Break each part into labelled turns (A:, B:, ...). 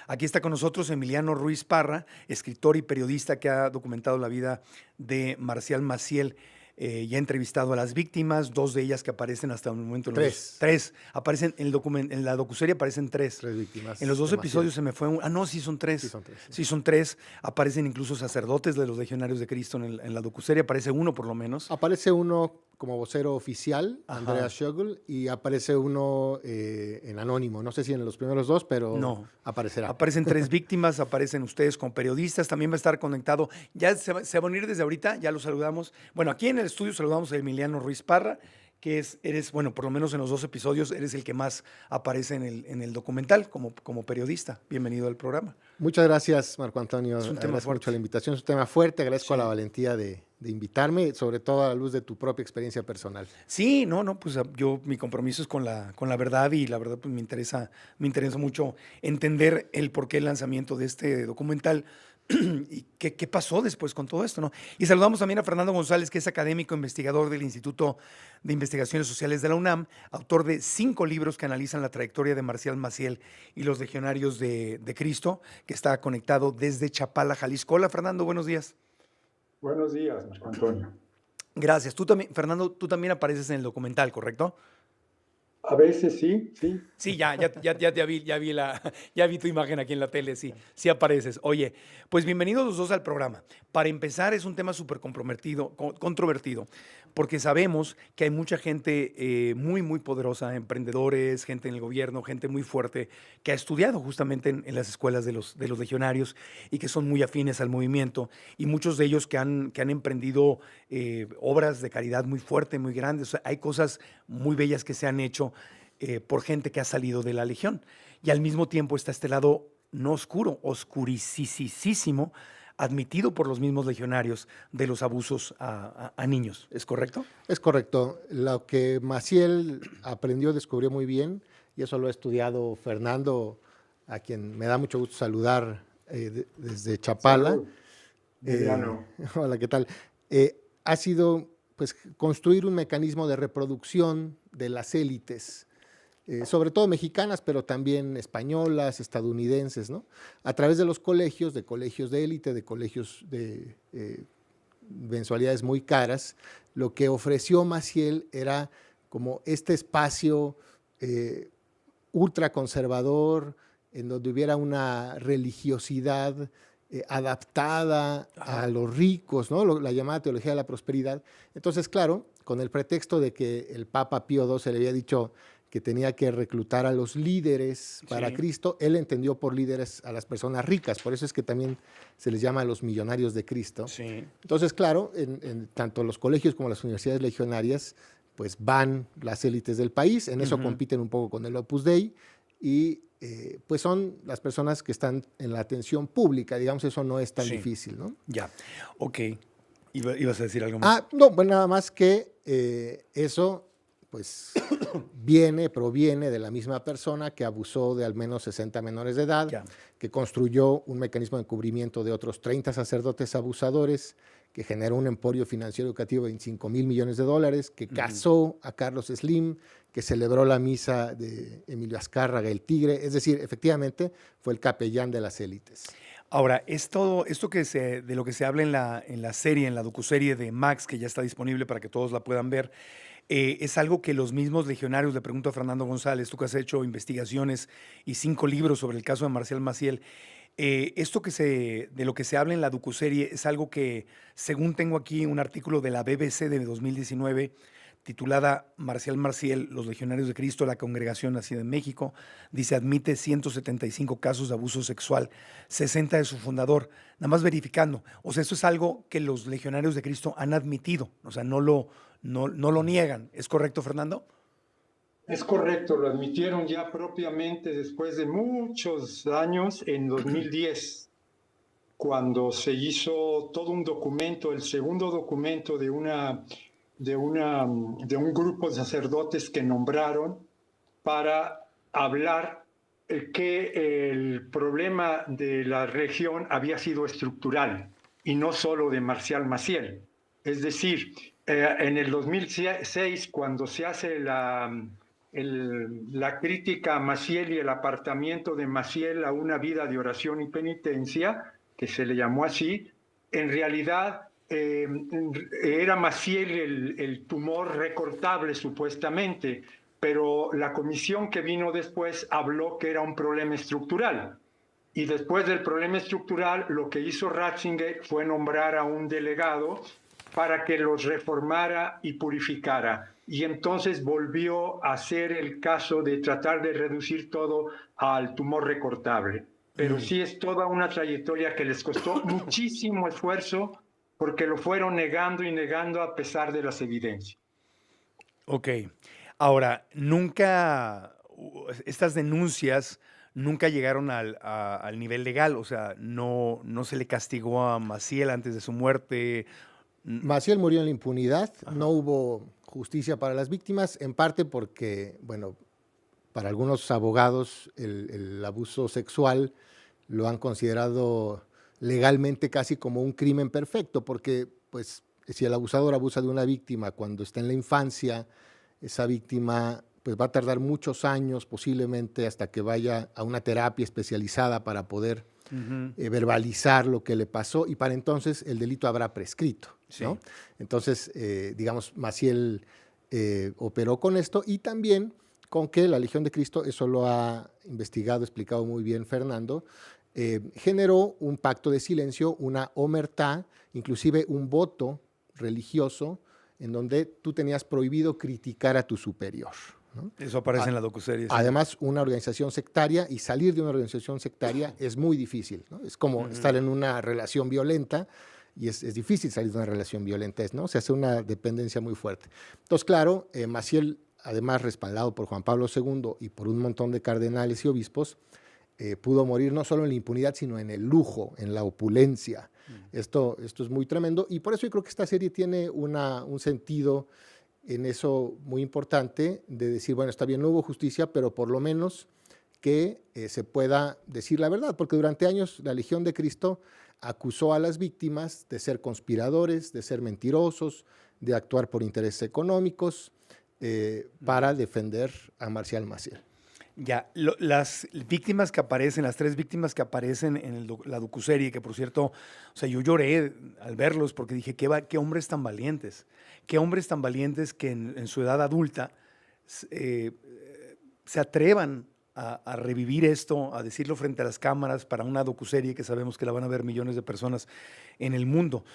A: Aquí está con nosotros Emiliano Ruiz Parra, escritor y periodista que ha documentado la vida de Marcial Maciel. Ya ha entrevistado a las víctimas, dos de ellas que aparecen hasta el momento.
B: Tres.
A: Tres. Aparecen en la docuserie aparecen tres.
B: Tres víctimas.
A: En los dos
B: demasiado.
A: episodios se me fue un... Ah, no, sí son tres.
B: Sí, son tres.
A: Sí, son tres. Aparecen incluso sacerdotes de los Legionarios de Cristo en la docuserie. Aparece uno por lo menos.
B: Aparece uno como vocero oficial,
A: Ajá.
B: Andrea Schögl, y aparece uno en anónimo. No sé si en los primeros dos, pero
A: No.
B: aparecerá.
A: Aparecen tres víctimas, aparecen ustedes como periodistas, también va a estar conectado. Ya se va a unir desde ahorita, ya lo saludamos. Bueno, aquí en el estudio saludamos a Emiliano Ruiz Parra, que eres, bueno, por lo menos en los dos episodios, eres el que más aparece en el documental como periodista. Bienvenido al programa.
B: Muchas gracias, Marco Antonio.
A: Es un tema
B: Agradezco
A: fuerte.
B: mucho la invitación. Es un tema fuerte. Agradezco
A: Sí.
B: la valentía de invitarme, sobre todo a la luz de tu propia experiencia personal.
A: Sí, no, pues mi compromiso es con la verdad y la verdad pues me interesa mucho entender el porqué el lanzamiento de este documental y qué pasó después con todo esto, ¿no? Y saludamos también a Fernando González, que es académico investigador del Instituto de Investigaciones Sociales de la UNAM, autor de 5 libros que analizan la trayectoria de Marcial Maciel y los Legionarios de Cristo, que está conectado desde Chapala, Jalisco. Hola, Fernando, buenos días.
C: Buenos días, Marco Antonio.
A: Gracias. Tú también, Fernando, tú también apareces en el documental, ¿correcto?
C: A veces sí.
A: Sí, ya vi tu imagen aquí en la tele, sí apareces. Oye, pues bienvenidos los dos al programa. Para empezar, es un tema súper controvertido, porque sabemos que hay mucha gente muy poderosa, emprendedores, gente en el gobierno, gente muy fuerte, que ha estudiado justamente en las escuelas de los legionarios y que son muy afines al movimiento, y muchos de ellos que han emprendido obras de caridad muy fuertes, muy grandes. O sea, hay cosas muy bellas que se han hecho por gente que ha salido de la Legión. Y al mismo tiempo está este lado no oscuro, oscurisísimo, admitido por los mismos legionarios de los abusos a niños. ¿Es correcto?
B: Es correcto. Lo que Maciel aprendió, descubrió muy bien, y eso lo ha estudiado Fernando, a quien me da mucho gusto saludar desde Chapala.
C: Salud.
B: Hola, ¿qué tal? Ha sido pues, construir un mecanismo de reproducción de las élites, sobre todo mexicanas, pero también españolas, estadounidenses, ¿no? A través de los colegios de élite, de colegios de mensualidades muy caras. Lo que ofreció Maciel era como este espacio ultraconservador, en donde hubiera una religiosidad adaptada a los ricos, ¿no? La llamada teología de la prosperidad. Entonces, claro, con el pretexto de que el Papa Pío II se le había dicho que tenía que reclutar a los líderes para Cristo, él entendió por líderes a las personas ricas, por eso es que también se les llama a los millonarios de Cristo.
A: Sí.
B: Entonces, claro, en tanto los colegios como las universidades legionarias, pues van las élites del país, en eso compiten un poco con el Opus Dei, y pues son las personas que están en la atención pública, digamos, eso no es tan difícil, ¿no?
A: Ya, ok. ¿Ibas a decir algo más?
B: No, bueno, nada más que eso pues proviene de la misma persona que abusó de al menos 60 menores de edad, que construyó un mecanismo de encubrimiento de otros 30 sacerdotes abusadores, que generó un emporio financiero educativo de 25 mil millones de dólares, que casó a Carlos Slim, que celebró la misa de Emilio Azcárraga, el Tigre. Es decir, efectivamente fue el capellán de las élites.
A: Ahora, esto de lo que se habla en la serie, en la docuserie de Max, que ya está disponible para que todos la puedan ver, es algo que los mismos legionarios, le pregunto a Fernando González, tú que has hecho investigaciones y 5 libros sobre el caso de Marcial Maciel, esto de lo que se habla en la docuserie es algo que, según tengo aquí un artículo de la BBC de 2019, titulada Marcial Maciel, los Legionarios de Cristo, la congregación nacida en México, dice, admite 175 casos de abuso sexual, 60 de su fundador, nada más verificando. O sea, esto es algo que los Legionarios de Cristo han admitido, o sea, no lo niegan. ¿Es correcto, Fernando?
C: Es correcto, lo admitieron ya propiamente después de muchos años, en 2010, cuando se hizo todo un documento, el segundo documento de un grupo de sacerdotes que nombraron para hablar que el problema de la región había sido estructural y no solo de Marcial Maciel. Es decir, en el 2006, cuando se hace la crítica a Maciel y el apartamiento de Maciel a una vida de oración y penitencia, que se le llamó así, en realidad era Maciel el tumor recortable supuestamente, pero la comisión que vino después habló que era un problema estructural. Y después del problema estructural, lo que hizo Ratzinger fue nombrar a un delegado para que los reformara y purificara. Y entonces volvió a ser el caso de tratar de reducir todo al tumor recortable. Pero sí es toda una trayectoria que les costó muchísimo esfuerzo porque lo fueron negando y negando a pesar de las evidencias.
A: Ok. Ahora, estas denuncias nunca llegaron al nivel legal, o sea, no se le castigó a Maciel antes de su muerte.
B: Maciel murió en la impunidad, no hubo justicia para las víctimas, en parte porque, bueno, para algunos abogados el abuso sexual lo han considerado legalmente casi como un crimen perfecto, porque pues si el abusador abusa de una víctima cuando está en la infancia, esa víctima pues va a tardar muchos años, posiblemente hasta que vaya a una terapia especializada para poder verbalizar lo que le pasó, y para entonces el delito habrá prescrito, ¿no? Sí. Entonces, digamos, Maciel operó con esto, y también con que la Legión de Cristo, eso lo ha investigado, explicado muy bien Fernando, generó un pacto de silencio, una omertá, inclusive un voto religioso en donde tú tenías prohibido criticar a tu superior, ¿no?
A: Eso aparece en la docuserie.
B: Además, una organización sectaria, y salir de una organización sectaria es muy difícil, ¿no? Es como estar en una relación violenta, y es difícil salir de una relación violenta, ¿no? Se hace una dependencia muy fuerte. Entonces, claro, Maciel, además respaldado por Juan Pablo II y por un montón de cardenales y obispos, pudo morir no solo en la impunidad, sino en el lujo, en la opulencia. Esto es muy tremendo, y por eso yo creo que esta serie tiene un sentido en eso muy importante, de decir, bueno, está bien, no hubo justicia, pero por lo menos que se pueda decir la verdad, porque durante años la Legión de Cristo acusó a las víctimas de ser conspiradores, de ser mentirosos, de actuar por intereses económicos, para defender a Marcial Maciel.
A: Ya, las víctimas que aparecen, las 3 víctimas que aparecen en la docuserie, que por cierto, o sea, yo lloré al verlos porque dije, qué hombres tan valientes que en su edad adulta se atrevan a revivir esto, a decirlo frente a las cámaras para una docuserie que sabemos que la van a ver millones de personas en el mundo.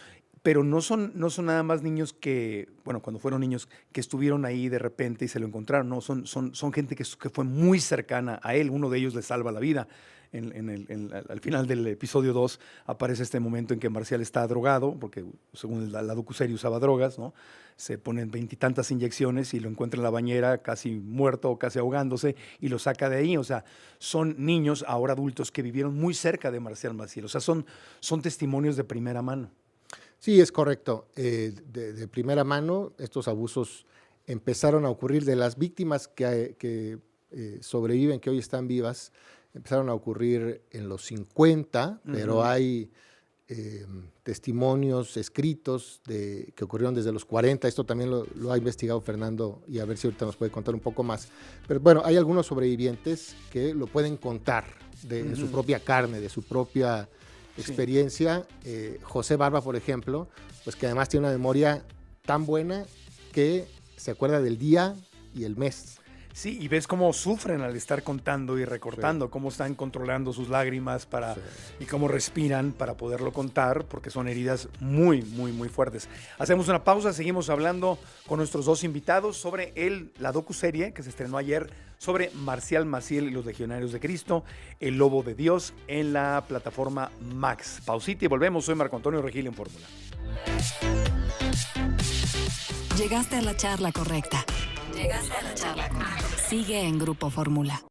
A: Pero no son nada más niños que, bueno, cuando fueron niños, que estuvieron ahí de repente y se lo encontraron, no, son gente que fue muy cercana a él. Uno de ellos le salva la vida. Al final del episodio 2 aparece este momento en que Marcial está drogado, porque según la docuserie usaba drogas, ¿no? Se ponen 20 y tantas inyecciones y lo encuentra en la bañera casi muerto o casi ahogándose, y lo saca de ahí. O sea, son niños, ahora adultos, que vivieron muy cerca de Marcial Maciel. O sea, son testimonios de primera mano.
B: Sí, es correcto. De primera mano, estos abusos empezaron a ocurrir de las víctimas que sobreviven, que hoy están vivas, empezaron a ocurrir en los 50, pero hay testimonios escritos que ocurrieron desde los 40. Esto también lo ha investigado Fernando, y a ver si ahorita nos puede contar un poco más. Pero bueno, hay algunos sobrevivientes que lo pueden contar de su propia carne, de su propia experiencia. José Barba, por ejemplo, pues que además tiene una memoria tan buena que se acuerda del día y el mes.
A: Sí, y ves cómo sufren al estar contando y recortando, cómo están controlando sus lágrimas y cómo respiran para poderlo contar, porque son heridas muy, muy, muy fuertes. Hacemos una pausa, seguimos hablando con nuestros 2 invitados sobre la docuserie que se estrenó ayer sobre Marcial Maciel y los Legionarios de Cristo, El Lobo de Dios, en la plataforma Max. Pausita y volvemos. Soy Marco Antonio Regil en Fórmula.
D: Llegaste a la charla correcta. Sigue en Grupo Fórmula.